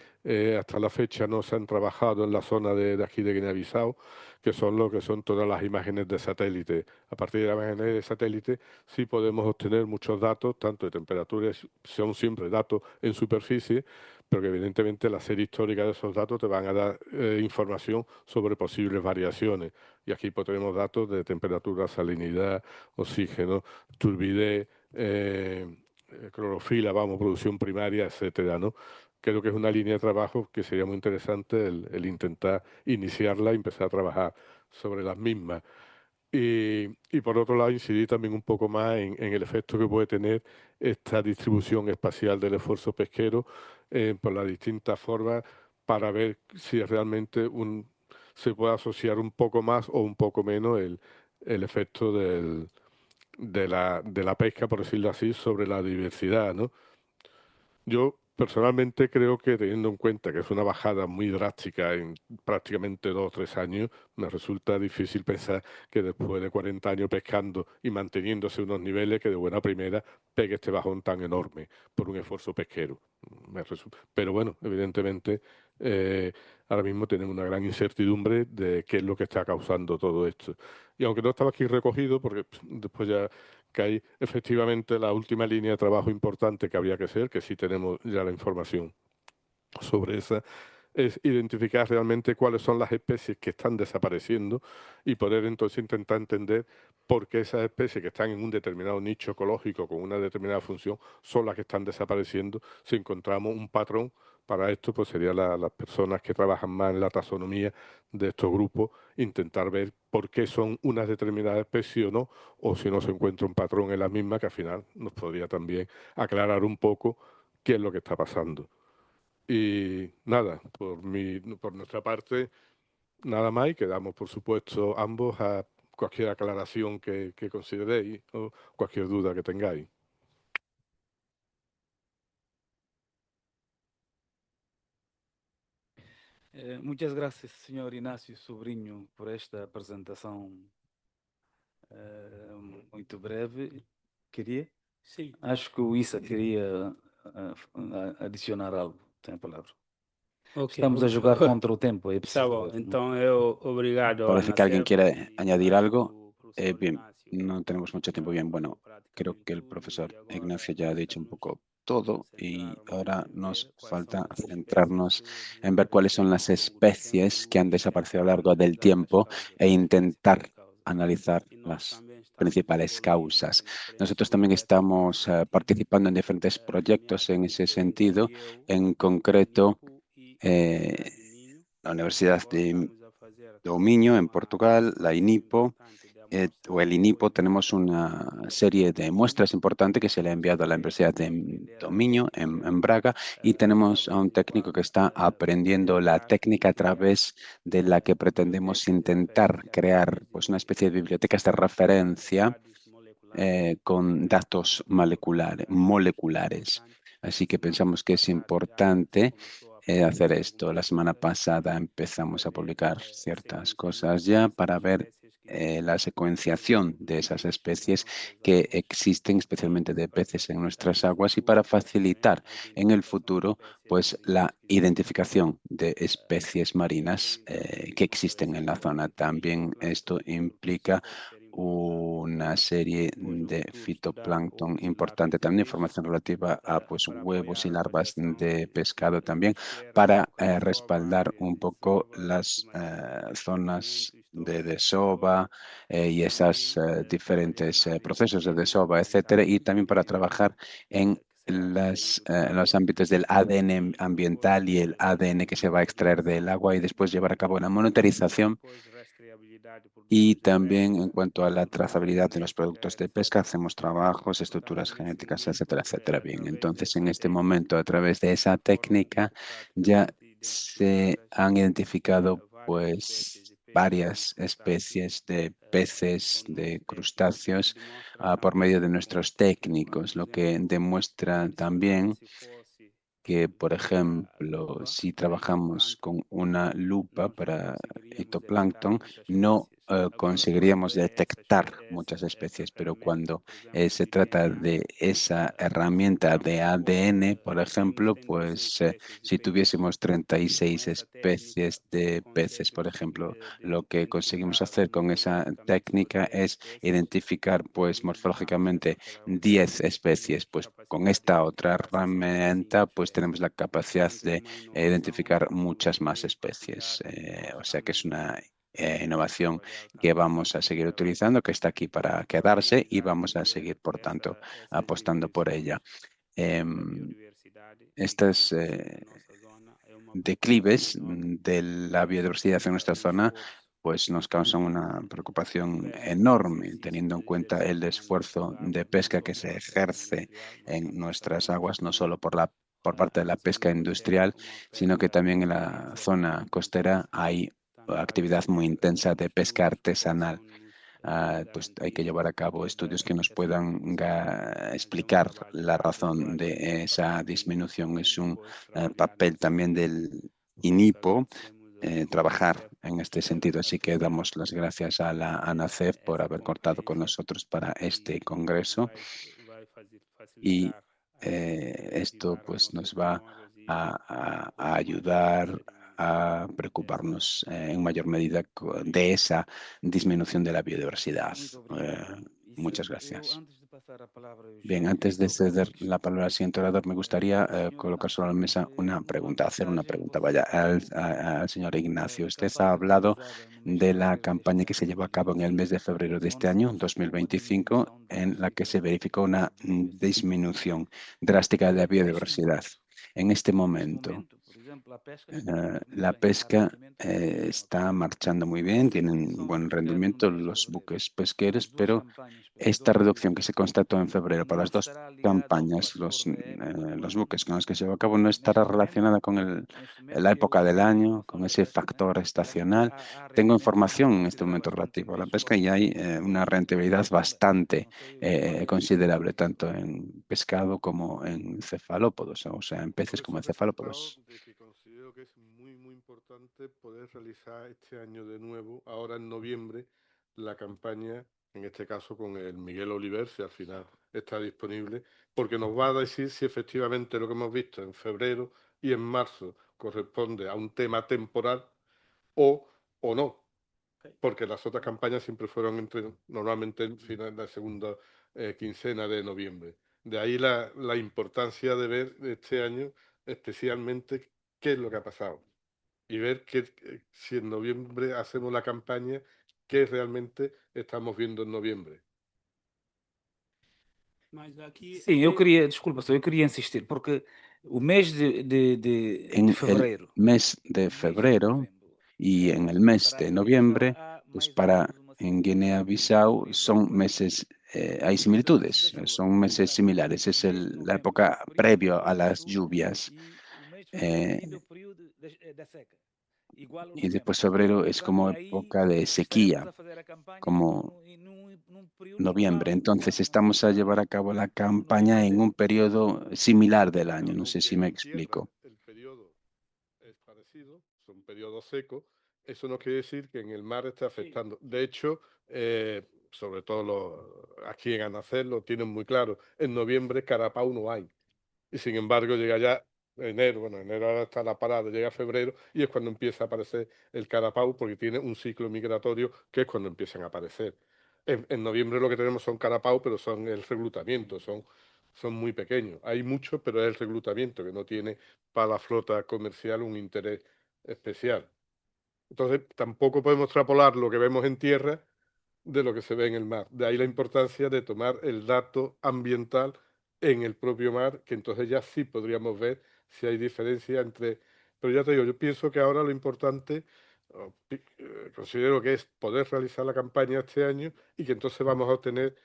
hasta la fecha no se han trabajado en la zona de aquí de Guinea-Bissau, que son lo que son todas las imágenes de satélite. A partir de las imágenes de satélite sí podemos obtener muchos datos, tanto de temperaturas, son siempre datos en superficie, pero que evidentemente la serie histórica de esos datos te van a dar información sobre posibles variaciones. Y aquí pues, tenemos datos de temperatura, salinidad, oxígeno, turbidez, clorofila, vamos, producción primaria, etcétera, ¿no? Creo que es una línea de trabajo que sería muy interesante el intentar iniciarla y empezar a trabajar sobre las mismas. Y por otro lado, incidir también un poco más en el efecto que puede tener esta distribución espacial del esfuerzo pesquero por las distintas formas. para ver si realmente se puede asociar un poco más o un poco menos el efecto de la pesca, por decirlo así, sobre la diversidad, ¿no? Yo personalmente creo que, teniendo en cuenta que es una bajada muy drástica en prácticamente 2 o 3 años, me resulta difícil pensar que después de 40 años pescando y manteniéndose unos niveles, que de buena primera pegue este bajón tan enorme por un esfuerzo pesquero. Pero bueno, evidentemente, ahora mismo tenemos una gran incertidumbre de qué es lo que está causando todo esto. Y aunque no estaba aquí recogido, porque después ya que hay efectivamente la última línea de trabajo importante que habría que hacer, que sí tenemos ya la información sobre esa, es identificar realmente cuáles son las especies que están desapareciendo y poder entonces intentar entender por qué esas especies que están en un determinado nicho ecológico con una determinada función son las que están desapareciendo. Si encontramos un patrón, para esto pues serían las personas que trabajan más en la taxonomía de estos grupos, intentar ver por qué son unas determinadas especies o no, o si no se encuentra un patrón en la misma, que al final nos podría también aclarar un poco qué es lo que está pasando. Y nada, por nuestra parte, nada más, y quedamos, por supuesto, ambos a cualquier aclaración que consideréis o cualquier duda que tengáis. Muchas gracias, señor Inácio Sobrinho, por esta apresentação muito breve. Queria? Sim, Acho que o Issa queria adicionar algo. Tem a palavra. ok. Estamos a jogar contra o tempo, é Tá preciso bom, ver. então eu obrigado ao Parece que alguien Nasser quiere e añadir acho algo. que o professor Bien, Inácio no tenemos mucho tiempo. Bien, bueno, creo que el profesor Ignacio ya ha dicho un poco todo y ahora nos falta centrarnos en ver cuáles son las especies que han desaparecido a lo largo del tiempo e intentar analizar las principales causas. Nosotros también estamos participando en diferentes proyectos en ese sentido. En concreto, la Universidad do Minho, en Portugal, la INIPO, o el INIPO, tenemos una serie de muestras importantes que se le ha enviado a la Universidad de do Minho, en Braga, y tenemos a un técnico que está aprendiendo la técnica a través de la que pretendemos intentar crear pues, una especie de bibliotecas de referencia con datos moleculares. Así que pensamos que es importante hacer esto. La semana pasada empezamos a publicar ciertas cosas ya para ver la secuenciación de esas especies que existen, especialmente de peces en nuestras aguas, y para facilitar en el futuro pues, la identificación de especies marinas que existen en la zona. También esto implica una serie de fitoplancton importante, también información relativa a pues, huevos y larvas de pescado también, para respaldar un poco las zonas de desova y esos diferentes procesos de desova, etcétera, y también para trabajar en los ámbitos del ADN ambiental y el ADN que se va a extraer del agua y después llevar a cabo una monitorización. Y también en cuanto a la trazabilidad de los productos de pesca, hacemos trabajos, estructuras genéticas, etcétera, etcétera. Bien, entonces en este momento, a través de esa técnica, ya se han identificado pues varias especies de peces, de crustáceos, por medio de nuestros técnicos, lo que demuestra también que, por ejemplo, si trabajamos con una lupa para fitoplancton, no conseguiríamos detectar muchas especies, pero cuando se trata de esa herramienta de ADN, por ejemplo, pues si tuviésemos 36 especies de peces, por ejemplo, lo que conseguimos hacer con esa técnica es identificar, pues morfológicamente, 10 especies. Pues con esta otra herramienta pues tenemos la capacidad de identificar muchas más especies. O sea que es una innovación que vamos a seguir utilizando, que está aquí para quedarse y vamos a seguir, por tanto, apostando por ella. Estas declives de la biodiversidad en nuestra zona pues nos causan una preocupación enorme, teniendo en cuenta el esfuerzo de pesca que se ejerce en nuestras aguas, no solo por la por parte de la pesca industrial, sino que también en la zona costera hay actividad muy intensa de pesca artesanal. Pues hay que llevar a cabo estudios que nos puedan explicar la razón de esa disminución. Es un papel también del INIPO trabajar en este sentido. Así que damos las gracias a la ANACEF por haber cortado con nosotros para este congreso y esto pues nos va a ayudar a preocuparnos en mayor medida de esa disminución de la biodiversidad. Muchas gracias. Bien, antes de ceder la palabra al siguiente orador, me gustaría colocar sobre la mesa una pregunta, hacer una pregunta. Vaya, al señor Ignacio. Usted ha hablado de la campaña que se llevó a cabo en el mes de febrero de este año, 2025, en la que se verificó una disminución drástica de la biodiversidad. En este momento, la pesca está marchando muy bien, tienen buen rendimiento los buques pesqueros, pero esta reducción que se constató en febrero para las dos campañas, los buques con los que se llevó a cabo, no estará relacionada con la época del año, con ese factor estacional. Tengo información en este momento relativo a la pesca y hay una rentabilidad bastante considerable, tanto en pescado como en cefalópodos, o sea, en peces como en cefalópodos. De que considero que es muy, muy importante poder realizar este año de nuevo, ahora en noviembre, la campaña, en este caso con el Miguel Oliver, si al final está disponible, porque nos va a decir si efectivamente lo que hemos visto en febrero y en marzo corresponde a un tema temporal o no. Porque las otras campañas siempre fueron normalmente en final de la segunda quincena de noviembre. De ahí la importancia de ver este año especialmente qué es lo que ha pasado y ver si en noviembre hacemos la campaña, qué realmente estamos viendo en noviembre. Sim, eu queria, desculpa, só eu queria insistir, porque o mês de En el fevereiro mes de e o mês de febrero novembro, y en el mes para de a Guiné-Bissau noviembre, há pues mais ou para menos uma en similitude. Guinea-Bissau son meses, hay similitudes, Exato, son meses exato. similares, es O mês de la novembro é época o período previo a das las chuvas lluvias. e o mês de fevereiro eh, ainda é o período da seca, igual ao y novembro. después febrero es Portanto, como aí época de estaremos sequía, a fazer a campanha como num período noviembre. normal, Entonces não sei estamos se a está llevar a cabo la no campaña en un periodo similar del año. No sé Aunque si me en tierra explico. el periodo es parecido, son periodos secos, eso no quiere decir que en el mar esté afectando. De hecho, sobre todo aquí en Anacel lo tienen muy claro, en noviembre carapau no hay. Y sin embargo llega ya enero ahora está la parada, llega febrero y es cuando empieza a aparecer el carapau porque tiene un ciclo migratorio que es cuando empiezan a aparecer. En noviembre lo que tenemos son carapau, pero son el reclutamiento, son muy pequeños. Hay muchos, pero es el reclutamiento que no tiene para la flota comercial un interés especial. Entonces tampoco podemos extrapolar lo que vemos en tierra de lo que se ve en el mar. De ahí la importancia de tomar el dato ambiental en el propio mar, que entonces ya sí podríamos ver si hay diferencia entre... Pero ya te digo, yo pienso que ahora lo importante, considero que es poder realizar la campaña este año y que entonces vamos a obtener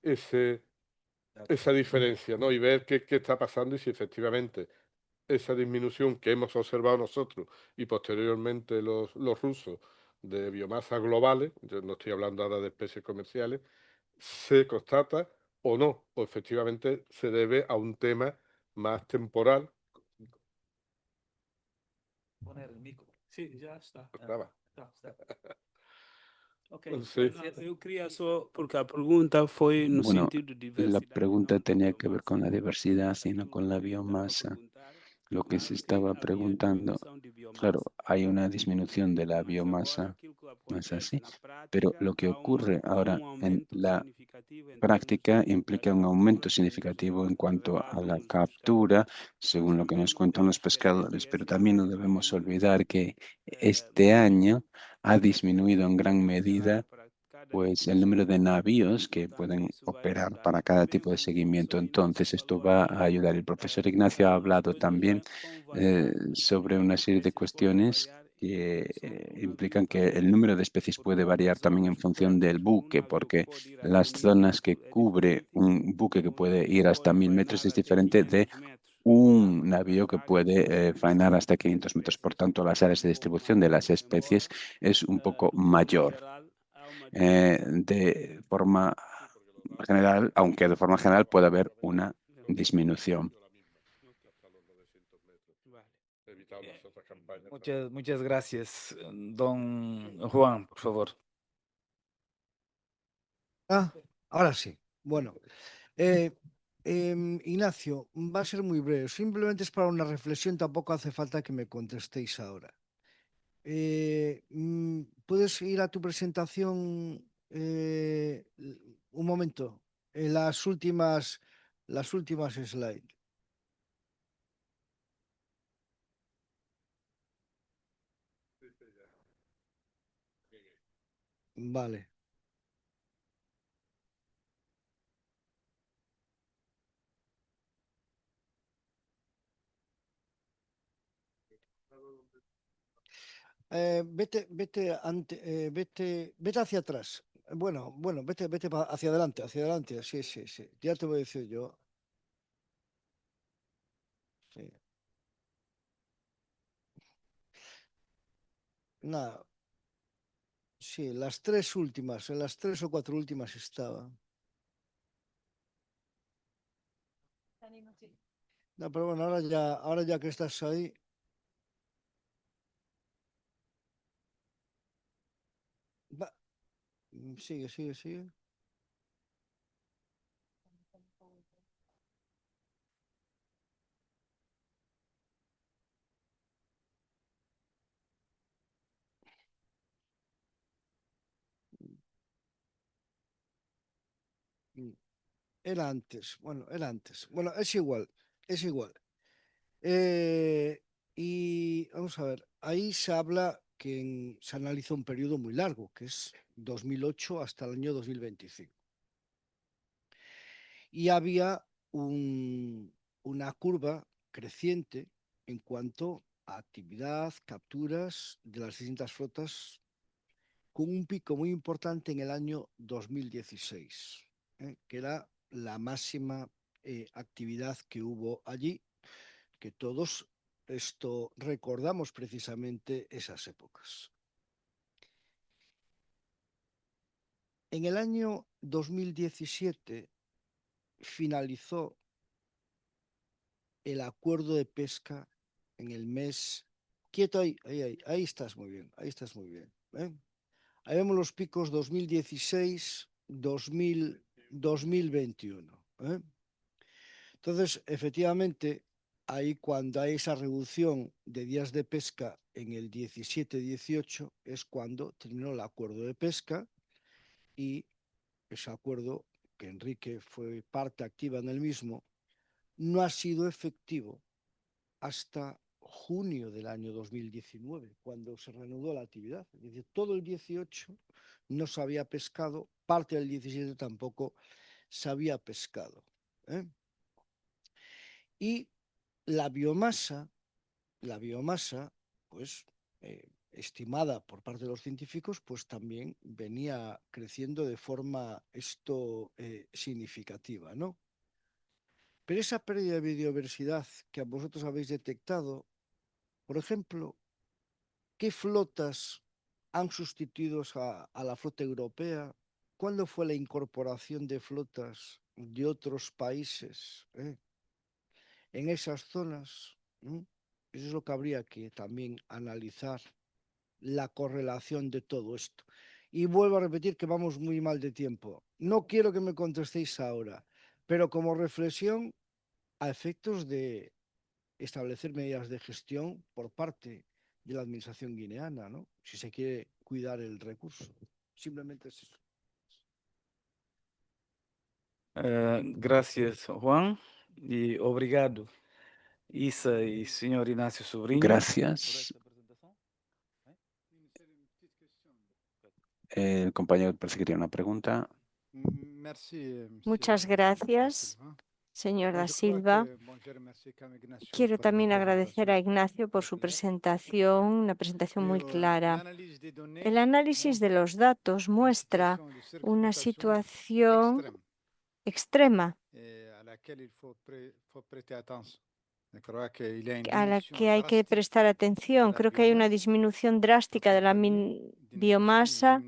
esa diferencia, ¿no? Y ver qué está pasando y si efectivamente esa disminución que hemos observado nosotros y posteriormente los rusos de biomasa globales, yo no estoy hablando ahora de especies comerciales, se constata o no, o efectivamente se debe a un tema más temporal. Poner el micro. Sim, já está. Estaba. Está. Ok. Sí. Eu queria só, porque a pergunta foi no Bueno, sentido de la diversidade. pregunta não tenía com que ver biomassa. con la diversidad y no Aquilo con la que eu estava a biomasa. perguntar Lo que era se que estaba havia preguntando, diminuição de biomassa, claro, hay una disminución de la mas agora biomasa, aquilo que no es acontece así, na pero prática lo que há ocurre ahora um en aumento la significativo em termos práctica das implica un aumento capturas, significativo en cuanto a la relatos dos captura, pescadores, según mas lo que nos também cuentan los temos que esquecer pescadores, que pero esse también no aumento debemos tem olvidar que este año ha disminuido en gran medida pues el número de navíos que pueden operar para cada tipo de seguimiento. Entonces, esto va a ayudar. El profesor Ignacio ha hablado también sobre una serie de cuestiones que implican que el número de especies puede variar también en función del buque, porque las zonas que cubre un buque que puede ir hasta 1000 metros es diferente de un navío que puede faenar hasta 500 metros. Por tanto, las áreas de distribución de las especies es un poco mayor. De forma general, aunque de forma general puede haber una disminución. Muchas gracias. Don Juan, por favor. Ahora sí. Bueno, Ignacio, va a ser muy breve. Simplemente es para una reflexión, tampoco hace falta que me contestéis ahora. ¿Puedes ir a tu presentación un momento? Las últimas slides. Vale. Vete hacia atrás. Bueno, vete hacia adelante. Sí. Ya te voy a decir yo. Sí. Nada. Sí, las tres últimas, en las 3 o 4 últimas estaba. No, pero bueno, ahora ya que estás ahí. Sigue. Era antes. Bueno, es igual. Y vamos a ver, ahí se habla que se analiza un periodo muy largo, que es 2008 hasta el año 2025. Y había una curva creciente en cuanto a actividad, capturas de las distintas flotas, con un pico muy importante en el año 2016, que era la máxima actividad que hubo allí, que todos recordamos precisamente esas épocas. En el año 2017 finalizó el acuerdo de pesca en el mes... Quieto ahí estás muy bien, ¿eh? Ahí vemos los picos 2016, 2021. Entonces, efectivamente, ahí cuando hay esa reducción de días de pesca en el 17-18 es cuando terminó el acuerdo de pesca, y ese acuerdo, que Enrique fue parte activa en el mismo, no ha sido efectivo hasta junio del año 2019, cuando se reanudó la actividad. Es decir, todo el 18 no se había pescado, parte del 17 tampoco se había pescado. Y la biomasa, pues, estimada por parte de los científicos, pues también venía creciendo de forma significativa, ¿no? Pero esa pérdida de biodiversidad que vosotros habéis detectado, por ejemplo, ¿qué flotas han sustituido a la flota europea? ¿Cuándo fue la incorporación de flotas de otros países en esas zonas? Eso es lo que habría que también analizar, la correlación de todo esto. Y vuelvo a repetir que vamos muy mal de tiempo. No quiero que me contestéis ahora, pero como reflexión a efectos de establecer medidas de gestión por parte de la administración guineana, ¿no? Si se quiere cuidar el recurso. Simplemente es eso. Gracias, Juan, y obrigado, Isa y señor Ignacio Sobrinho. Gracias. El compañero parece que tiene una pregunta. Muchas gracias, señor da Silva. Quiero también agradecer a Ignacio por su presentación, una presentación muy clara. El análisis de los datos muestra una situación extrema a la que hay que prestar atención. Creo que hay una disminución drástica de la biomasa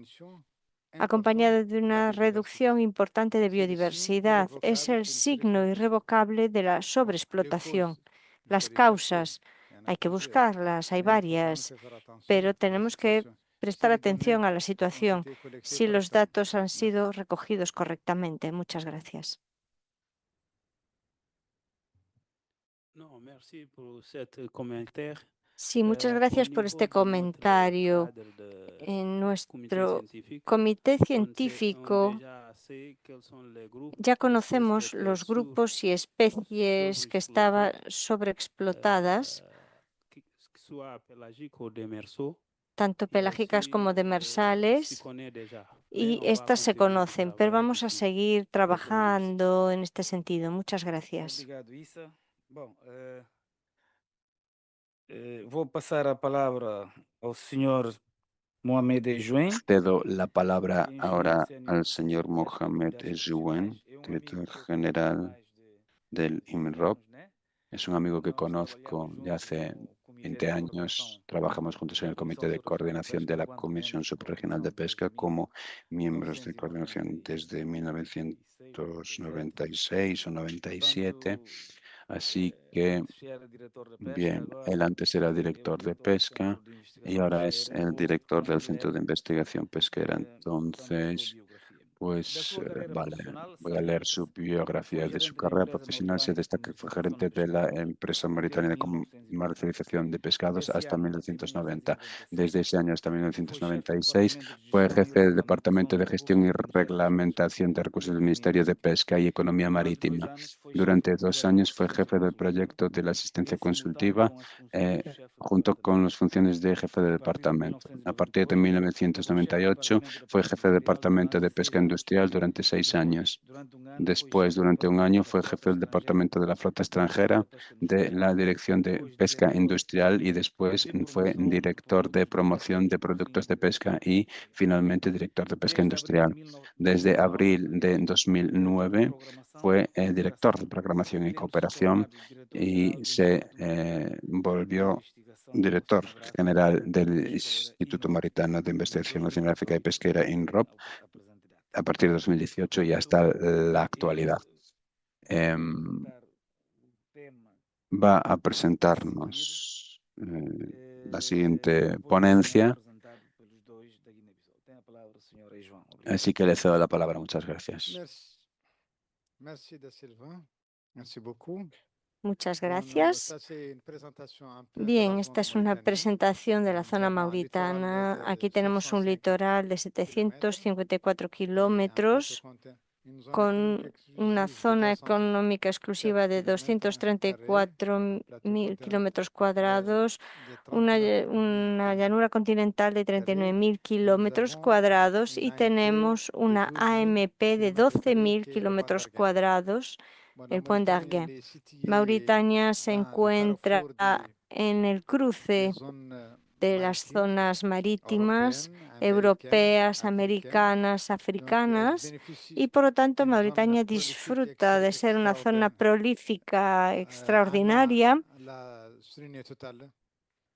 acompañada de una reducción importante de biodiversidad. Es el signo irrevocable de la sobreexplotación. Las causas, hay que buscarlas, hay varias, pero tenemos que prestar atención a la situación si los datos han sido recogidos correctamente. Muchas gracias. No, merci por este comentario. Sí, muchas gracias por este comentario. En nuestro comité científico ya conocemos los grupos y especies que estaban sobreexplotadas, tanto pelágicas como demersales, y estas se conocen, pero vamos a seguir trabajando en este sentido. Muchas gracias. Obrigado, Issa. Bom, vou passar a palavra ao senhor Mohamed Ejuen. Cedo la palabra que ahora engenheiro al sénior señor especialista em Mohamed atividades Ejuen, florestais. É director amigo que eu conheço há general mais de del 20 IMROP. anos, né? Es un amigo que Nós conozco trabalhamos de juntos hace no Comitê 20 de años. Coordenação Trabajamos juntos en da el Comissão Comité de Subregional de Coordinación Pesca, de la enquanto Comisión membros de Subregional de coordenação Pesca desde como miembros de coordinación 1996 desde ou 1996 o 97. Portanto, Así que, antes era diretor da pesca, bien, él agora antes era é o director de diretor do pesca Centro de y Investigação ahora es Pesqueira. el Vou director del dar-lhe Centro de Investigación Pesquera. portanto, a sua Entonces, biografia. Da pues sua carreira vale, profissional, voy a leer salienta-se su que biografía foi de su gerente da carrera empresa profesional. Se Mauritânia de destaca que fue Comercialização de gerente de la Pescados empresa desde mauritana de 1990. comercialización de pescados Esse hasta ano, até 1990. 1996, Desde ese año hasta foi chefe do 1996 Departamento de fue Gestão e jefe del Regulamentação Departamento de de Gestión y Recursos do Ministério das Pescas Reglamentación de e Recursos del Economia Ministerio de Marítima. Pesca y Economía Durante 2 Marítima. anos foi chefe Durante do 2 projeto de años fue assistência jefe del consultiva, proyecto de la asistencia em simultâneo consultiva com as funções de chefe do junto con las departamento. funciones de jefe de A partir de departamento. A partir de 1998, foi chefe do 1998 Departamento da fue Pesca jefe de Industrial departamento durante de 6 pesca anos. industrial durante 6 años. Durante um ano, foi Después, chefe do durante un Departamento año, da fue Frota jefe del Estrangeira departamento de la flota da Direção extranjera da Pesca de Industrial la e Dirección de depois Pesca diretor Industrial y después de fue promoção de director de produtos de pesca promoción de e, por fim, productos de diretor pesca de y pesca. finalmente director de pesca Desde abril de industrial. Desde 2009, abril de diretor de 2009 programação fue e director de cooperação, programación y tendo-se cooperación tornado y diretor-geral do se Instituto Maritano de volvió Investigação director Oceanográfica general e del Pesqueira, Instituto INROP, Maritano de de Investigación Oceanográfica y 2018 Pesquera, INROP, à presente data. a partir de 2018 y Portanto, hasta la actualidad. irei Em, apresentar o tema va a a seguir. presentarnos la siguiente Depois do tema ponencia, apresentado pelos dois da Guiné-Bissau. Tem a palavra, senhora João. Obrigado. así que le cedo la palabra. Muchas gracias. Merci. Merci da Silva. Merci beaucoup. Muchas Bon, gracias. ça, c'est une présentation un peu de Bien, la esta zone es una mauritanienne. presentación de la Nous zona avons un littoral mauritana. de Aquí tenemos un 705 litoral de kilomètres 754 et un kilómetros poste une zone con économique una exclusive de zona 234 económica exclusiva de kilomètres carrés, 234 plateau mil continental kilómetros cuadrados, de una 39 llanura continental de 39.000 carrés. Nous kilómetros avons cuadrados y une AMP tenemos de una 12 000 AMP de kilomètres carrés 12.000 qui est le point kilómetros d'Arguin. cuadrados, Bon, el la Point Mauritanie, d'Arguin. elle est située Mauritania se dans le encuentra carrefour des en el cruce zones de las maritimes zonas marítimas européennes, américaines, europeas, africaines. americanas, Donc, elle africanas, bénéficie y por lo tanto d'une zone Mauritania prolifique et disfruta de ser una zona extraordinaire. prolífica, Anna extraordinaria, l'a souligné tout à l'heure.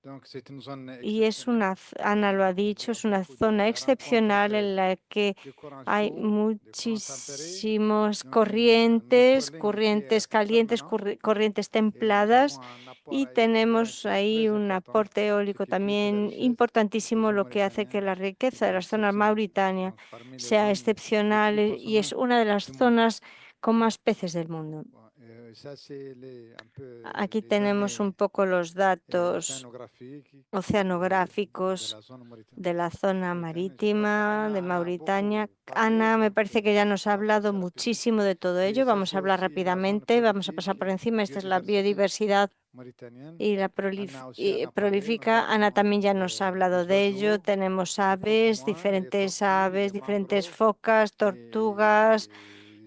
Donc, c'est une zone y es exceptionnelle. Ana lo ha Nous dicho, avons es una beaucoup de zona rencontres excepcional entre en la que des courants hay chauds, des courants tempérés. muchísimas Donc, corrientes, notre ligne qui corrientes est calientes, permanente. corrientes Et nous templadas, avons un apport y éolienne tenemos ahí très un important, aporte ce eólico qui fait de la también richesse importantísimo, des eaux lo que hace que la mauritaniennes riqueza de est las zonas exceptionnelle. Mauritania Donc, parmi les sea zones les excepcional plus y es consommées una de las du monde. zonas con más peces del mundo. Bon, ça, c'est un peu Aquí les tenemos un données poco los datos océanographiques de oceanográficos la zone mauritanienne. de la zona marítima de Mauritania. Beaucoup Ana, me parlé, parece que ya nos ha on va hablado passer rapidement. muchísimo de todo Et ello. ça, Vamos c'est a hablar aussi la zone rápidamente, vamos a pasar por prolifique, encima. Esta es la biodiversité biodiversidad mauritanienne. y la Anna aussi en a parlé, prolífica. Ana también ya nos ha hablado les de ello. oiseaux, Tenemos les aves, faucons, les diferentes tortues, aves, les diferentes mangroves focas, tortugas,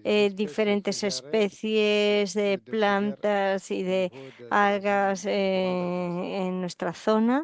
et diferentes espèces especies de de fougères plantas y au de niveau de la zone algas du Grand Dargas. en nuestra zona.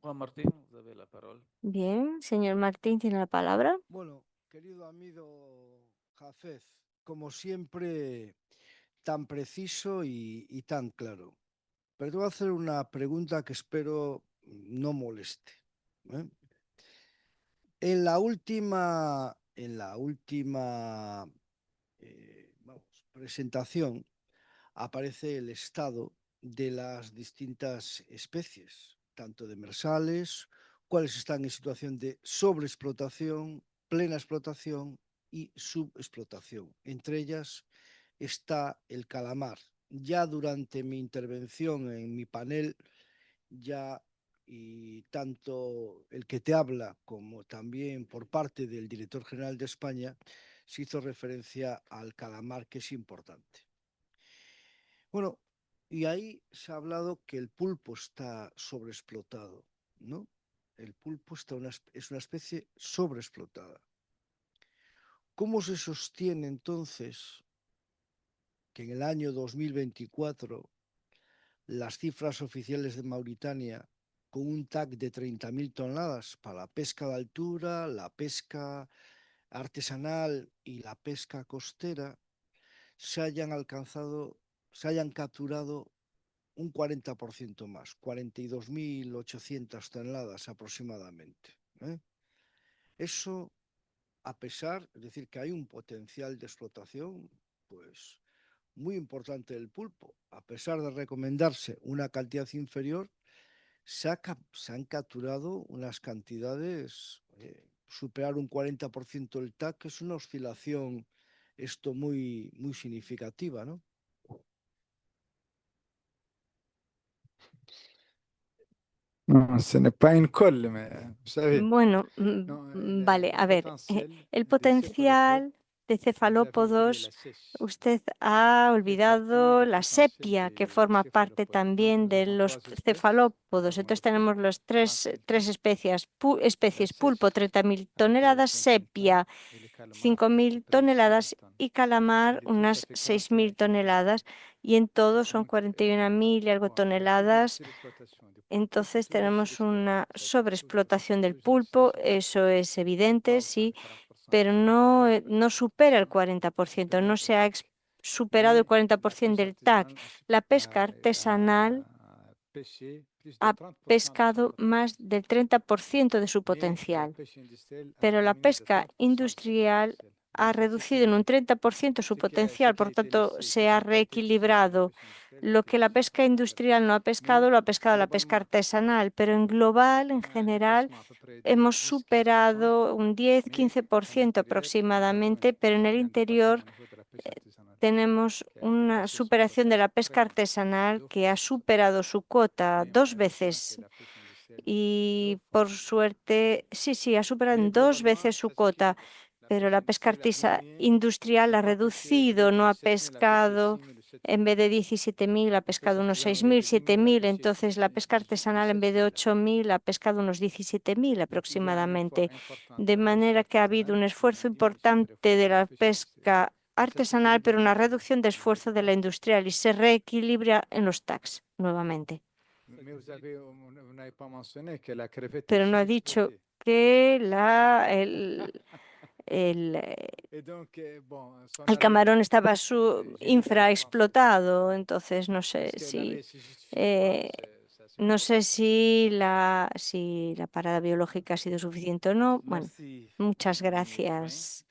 Juan Martín, vous avez la parole. Bien, señor Martín tiene la palabra. Bueno, querido amigo Jafez, como siempre, tan preciso y tan claro. Pero te voy a hacer una pregunta que espero no moleste. En la última presentación aparece el estado de las distintas especies, tanto demersales, cuáles están en situación de sobreexplotación, plena explotación y subexplotación. Entre ellas está el calamar. Ya durante mi intervención en mi panel, ya y tanto el que te habla como también por parte del director general de España se hizo referencia al calamar, que es importante. Bueno, y ahí se ha hablado que el pulpo está sobreexplotado, ¿no? El pulpo es una especie sobreexplotada. ¿Cómo se sostiene entonces que en el año 2024 las cifras oficiales de Mauritania, con un TAC de 30.000 toneladas para la pesca de altura, la pesca artesanal y la pesca costera, se hayan capturado un 40% más, 42.800 toneladas aproximadamente? Eso, a pesar, es decir, que hay un potencial de explotación, pues muy importante del pulpo. A pesar de recomendarse una cantidad inferior, se han capturado unas cantidades, superar un 40% el TAC, que es una oscilación esto muy, muy significativa, ¿no? Non, ce n'est pas une colle, mais vous savez, Bueno, vale, a ver, el des potencial de vous avez oublié cefalópodos, la sèche. usted ha olvidado la sepia, que forma parte cefalópodes. también Donc, nous de avons los trois espèces. cefalópodos. Nous avons Entonces le tenemos pulpe, los tres 35, especies, especies la pulpo, sèche, 30.000 à peu près toneladas, 25 tonnes, sepia, et le calamar, à 5.000 peu près 6.000 toneladas tonnes. y calamar Et le tout, ça unas fait 6.000 41 kilos. toneladas y en todo Donc, son 41.000 y algo bon, il y a toneladas. surexploitation du pulpe, Entonces toujours tenemos una surexploitation. Ça a été sobreexplotación del toujours pulpo, saison. eso es evidente, sí, Pas au 40%, pero no supera el 40%, no se ha superado el 40% del TAC. La pesca artesanal pêché plus de ha 30% de son pescado más potentiel. del 30% de su Mais la potencial, pêche industrielle a pero la diminué de pesca 30% de son industrial potentiel. ha Donc, reducido en un 30% su potencial, por tanto se ha reequilibrado. Lo que la pesca industrial no ha pescado, lo ha pescado la pesca artesanal, pero en global, en general, hemos superado un 10-15% aproximadamente, pero en el interior tenemos una superación de la pesca artesanal que ha superado su cuota 2 veces. Y por suerte, sí, ha superado en 2 veces su cuota, pero la pesca industrial ha reducido, no ha pescado, en vez de 17.000, ha pescado unos 6.000, 7.000. Entonces la pesca artesanal, en vez de 8.000, ha pescado unos 17.000 aproximadamente. De manera que ha habido un esfuerzo importante de la pesca artesanal, pero una reducción de esfuerzo de la industrial, y se reequilibra en los TACs nuevamente. Pero no ha dicho que el camarón estaba infraexplotado, entonces no sé si la parada biológica ha sido suficiente o no. Bueno, muchas gracias,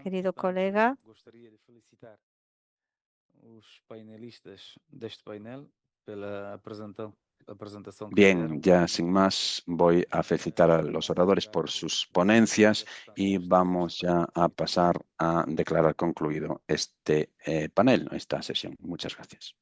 querido colega. Gostaria de felicitar os painelistas deste painel pela apresentação. Bien, ya sin más voy a felicitar a los oradores por sus ponencias y vamos ya a pasar a declarar concluido este panel, esta sesión. Muchas gracias.